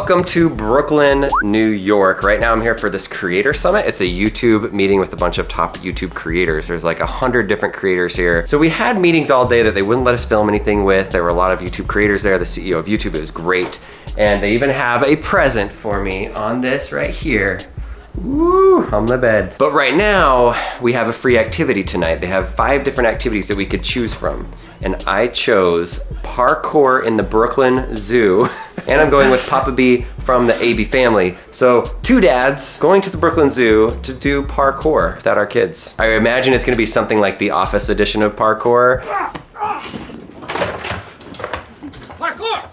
Welcome to Brooklyn, New York. Right now I'm here for this creator summit. It's a YouTube meeting with a bunch of top YouTube creators. There's like 100 different creators here. So we had meetings all day that they wouldn't let us film anything with. There were a lot of YouTube creators there, the CEO of YouTube, it was great. And they even have a present for me on this right here. Woo, on the bed. But right now, we have a free activity tonight. They have 5 different activities that we could choose from. And I chose parkour in the Brooklyn Zoo. And I'm going with Papa B from the AB family. So 2 dads going to the Brooklyn Zoo to do parkour without our kids. I imagine it's gonna be something like the Office edition of parkour.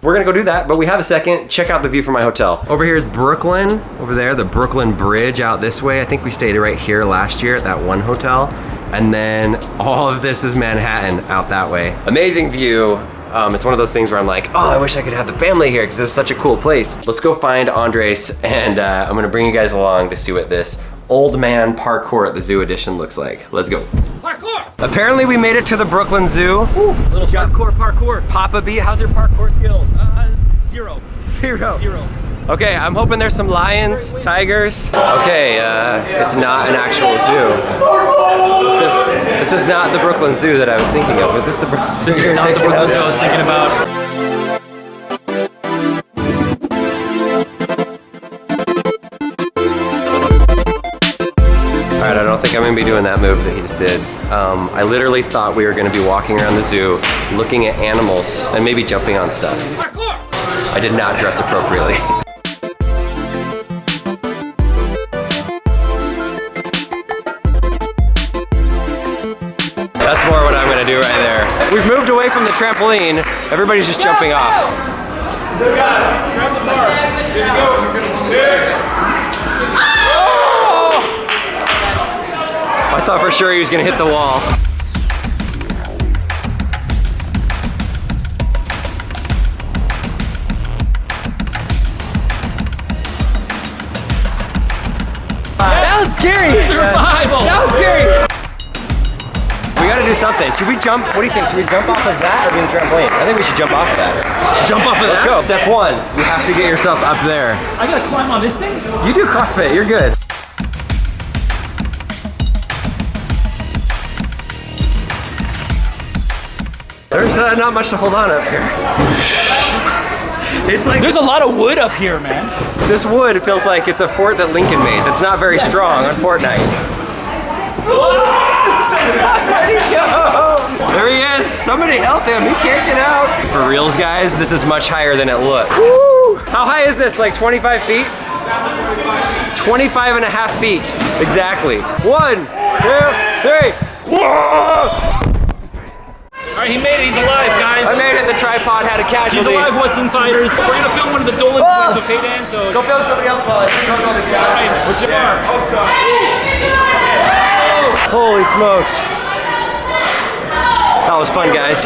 We're gonna go do that, but we have a second. Check out the view from my hotel. Over here is Brooklyn. Over there, the Brooklyn Bridge out this way. I think we stayed right here last year at that one hotel. And then all of this is Manhattan out that way. Amazing view. It's one of those things where I'm like, oh, I wish I could have the family here because it's such a cool place. Let's go find Andres and I'm gonna bring you guys along to see what this old man parkour at the zoo edition looks like. Let's go. Parkour! Apparently we made it to the Brooklyn Zoo. Ooh, little parkour. Papa B, how's your parkour skills? Zero. Okay, I'm hoping there's some lions, tigers. Okay, it's not an actual zoo. This is not the Brooklyn Zoo that I was thinking of. Was this the Brooklyn Zoo? This is not the Brooklyn Zoo I was thinking about. Alright, I don't think I'm gonna be doing that move that he just did. I literally thought we were gonna be walking around the zoo, looking at animals, and maybe jumping on stuff. I did not dress appropriately. That's more what I'm gonna do right there. We've moved away from the trampoline. Everybody's just jumping off. Grab the bar. Here you go. I thought for sure he was gonna hit the wall. That was scary. Survival. That was scary. We gotta do something. Should we jump? What do you think? Should we jump off of that or do the trampoline? I think we should jump off of that. Jump off of that? Let's go. Step 1. You have to get yourself up there. I gotta climb on this thing? You do CrossFit. You're good. There's not much to hold on up here. It's like there's a lot of wood up here, man. This wood feels like it's a fort that Lincoln made that's not very strong on Fortnite. Where'd he go? There he is. Somebody help him. He can't get out. For reals, guys, this is much higher than it looked. Woo! How high is this? Like 25 feet? 25 and a half feet. Exactly. 1, 2, 3. Whoa! Alright, he made it. He's alive, guys. I made it. The tripod had a casualty. He's alive. What's insiders? We're gonna film one of the Dolan clips, okay, Dan? So go film somebody else while I struggle to get out. Alright, what's your bar? Holy smokes. That was fun, guys.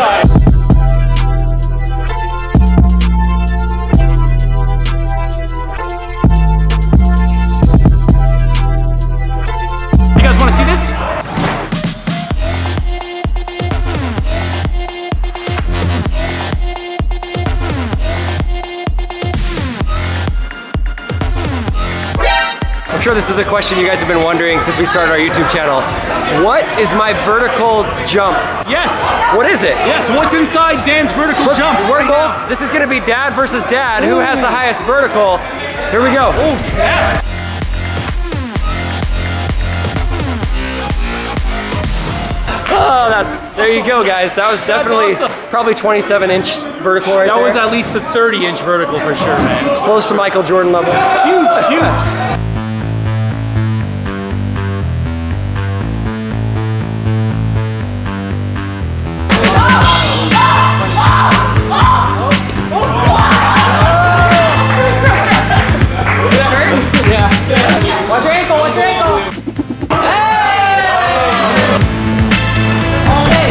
You guys wanna see this? I'm sure this is a question you guys have been wondering since we started our YouTube channel. What is my vertical jump? Yes. What is it? Yes, what's inside Dan's vertical jump? We're both, this is gonna be dad versus dad. Who has the highest vertical? Here we go. Oh, snap. Oh, there you go, guys. That was definitely awesome. Probably 27-inch vertical right there. That was at least a 30-inch vertical for sure, man. Close to Michael Jordan level. Huge. Watch your ankle, watch your ankle! Hey! All day!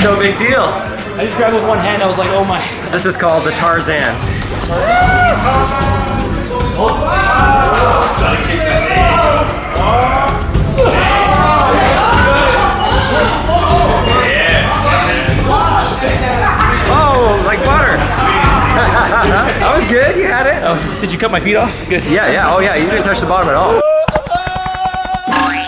No big deal. I just grabbed it with one hand, I was like, oh my. This is called the Tarzan. Did you cut my feet off? Good. Yeah, yeah. Oh, yeah. You didn't touch the bottom at all.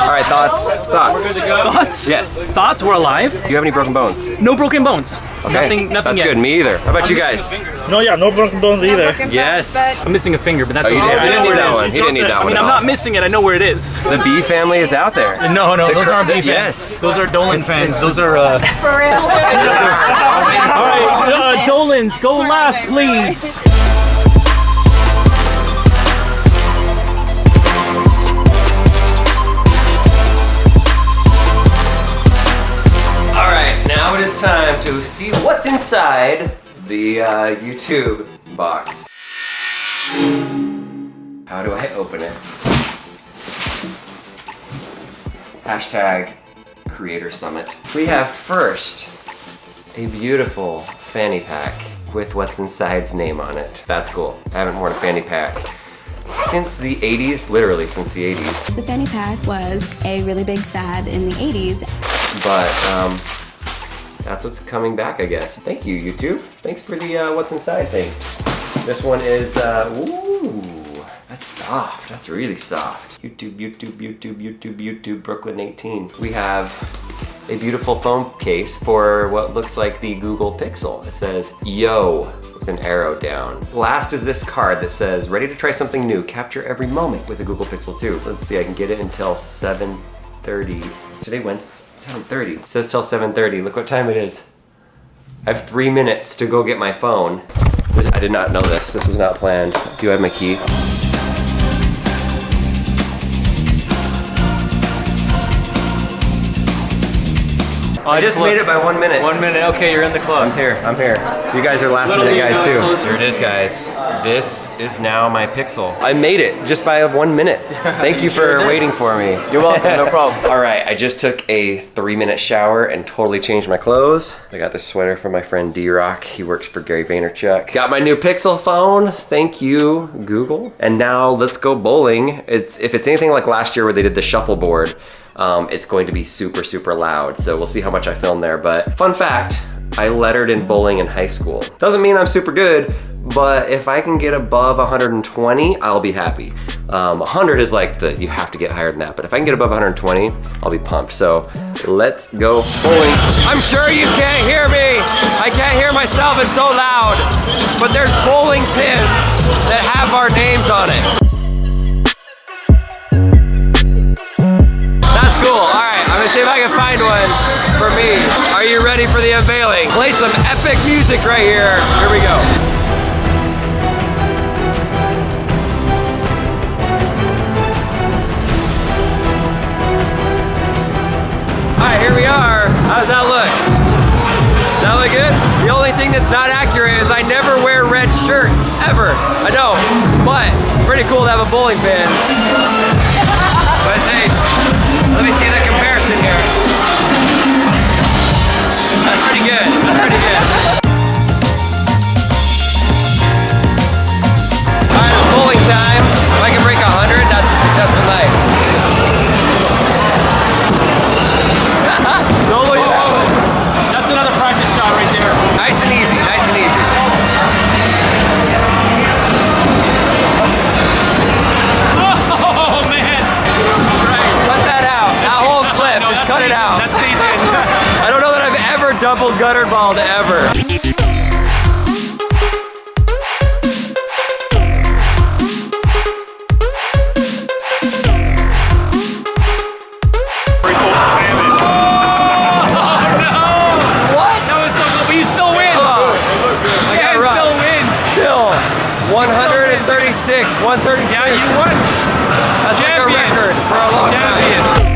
All right, thoughts? Thoughts? Yes. Thoughts? We're alive. Do you have any broken bones? No broken bones. Okay. Nothing That's yet. good. Me either. How about you guys? No, yeah, no broken bones either. Yes. I'm missing a finger, but that's Oh, you okay. didn't, I you know didn't need where it that is. one. He didn't need that I one mean, at I'm all. not missing it. I know where it is. The B family is out there. No, those aren't B fans. Yes. Those are Dolan fans. Those are. For real. All right, Dolans, go last, please. All right, now it is time to see what's inside the YouTube box. How do I open it? Hashtag Creator Summit. We have first a beautiful fanny pack with what's inside's name on it. That's cool. I haven't worn a fanny pack since the 80s, literally since the 80s. The fanny pack was a really big fad in the 80s. But that's what's coming back, I guess. Thank you, YouTube. Thanks for the what's inside thing. This one is, ooh, that's soft. That's really soft. YouTube, Brooklyn 18. We have a beautiful phone case for what looks like the Google Pixel. It says, yo, with an arrow down. Last is this card that says, ready to try something new. Capture every moment with the Google Pixel 2. Let's see, I can get it until 7:30. Is today Wednesday? 7:30. It says till 7:30. Look what time it is. I have 3 minutes to go get my phone. I did not know this. This was not planned. Do you have my key? I just made it by 1 minute. 1 minute. Okay, you're in the club. I'm here. You guys are last minute guys too. Here it is, guys. This is now my Pixel. I made it just by 1 minute. Thank you for waiting for me. You're welcome, no problem. All right, I just took a 3-minute shower and totally changed my clothes. I got this sweater from my friend D-Rock. He works for Gary Vaynerchuk. Got my new Pixel phone. Thank you, Google. And now let's go bowling. If it's anything like last year where they did the shuffleboard, it's going to be super, super loud. So we'll see how much I film there. But fun fact, I lettered in bowling in high school. Doesn't mean I'm super good, but if I can get above 120, I'll be happy. 100 is like you have to get higher than that. But if I can get above 120, I'll be pumped. So let's go bowling. I'm sure you can't hear me. I can't hear myself, it's so loud. But there's bowling pins that have our names on it. Cool, all right, I'm gonna see if I can find one for me. Are you ready for the unveiling? Play some epic music right here. Here we go. All right, here we are. How does that look? Does that look good? The only thing that's not accurate is I never wear red shirts, ever. I know, but pretty cool to have a bowling pin. But hey, let me see the comparison here. That's pretty good. That's pretty good. Alright, it's bowling time. If I can break 100, that's a successful night. That's another practice shot right there. Nice and easy, nice and easy. Oh man! Cut that out. That whole clip, just cut it out. That's easy. I don't know that I've ever double guttered balled ever. What? That was so cool, but you still win. I got Yeah, run. still wins. Still 136, 133. Yeah, you won. That's like a Champion. record for a long Champion. time.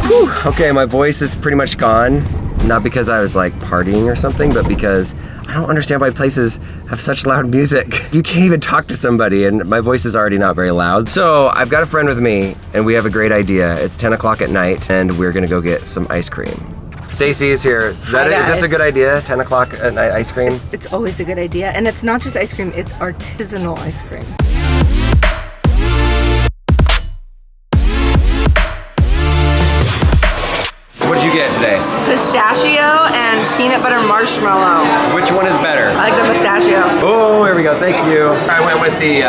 Whew. Okay, my voice is pretty much gone. Not because I was like partying or something, but because I don't understand why places have such loud music. You can't even talk to somebody and my voice is already not very loud. So I've got a friend with me and we have a great idea. It's 10 o'clock at night and we're gonna go get some ice cream. Stacy is here. Is this a good idea? 10 o'clock at night ice cream? It's always a good idea. And it's not just ice cream, it's artisanal ice cream. What did you get today? Pistachio and peanut butter marshmallow. Which one is better? I like the pistachio. Oh, here we go, thank you. I went with the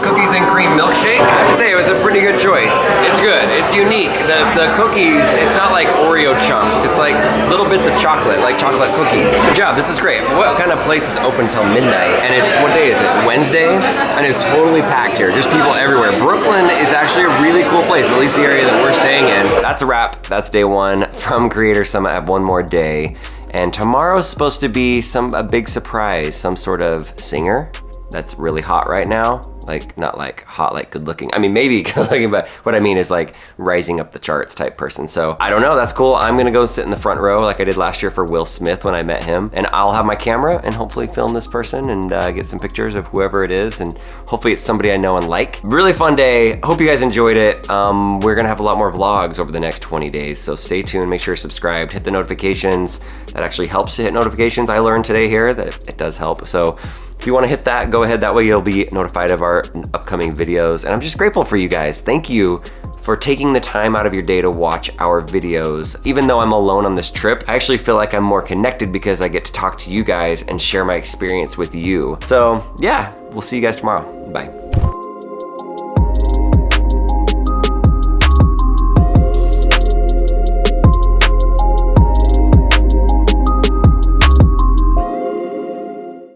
cookies and cream milkshake. I have to say, it was a pretty good choice. It's good, it's unique. The cookies, it's not like Oreo chunks. It's like little bits of chocolate, like chocolate cookies. Good job, this is great. What kind of place is open till midnight? And it's, what day is it? Wednesday? And it's totally packed here. There's people everywhere. Brooklyn is actually a really cool place, at least the area that we're staying in. That's a wrap. That's day one from Creator Summit. I have one more day. And tomorrow's supposed to be a big surprise, some sort of singer that's really hot right now. Like, not like hot, like good looking. I mean, maybe good looking, but what I mean is like rising up the charts type person. So I don't know, that's cool. I'm gonna go sit in the front row like I did last year for Will Smith when I met him. And I'll have my camera and hopefully film this person and get some pictures of whoever it is. And hopefully it's somebody I know and like. Really fun day. Hope you guys enjoyed it. We're gonna have a lot more vlogs over the next 20 days. So stay tuned, make sure you're subscribed, hit the notifications. That actually helps to hit notifications. I learned today here that it does help. So if you want to hit that, go ahead. That way you'll be notified of our upcoming videos. And I'm just grateful for you guys. Thank you for taking the time out of your day to watch our videos. Even though I'm alone on this trip, I actually feel like I'm more connected because I get to talk to you guys and share my experience with you. So yeah, we'll see you guys tomorrow. Bye.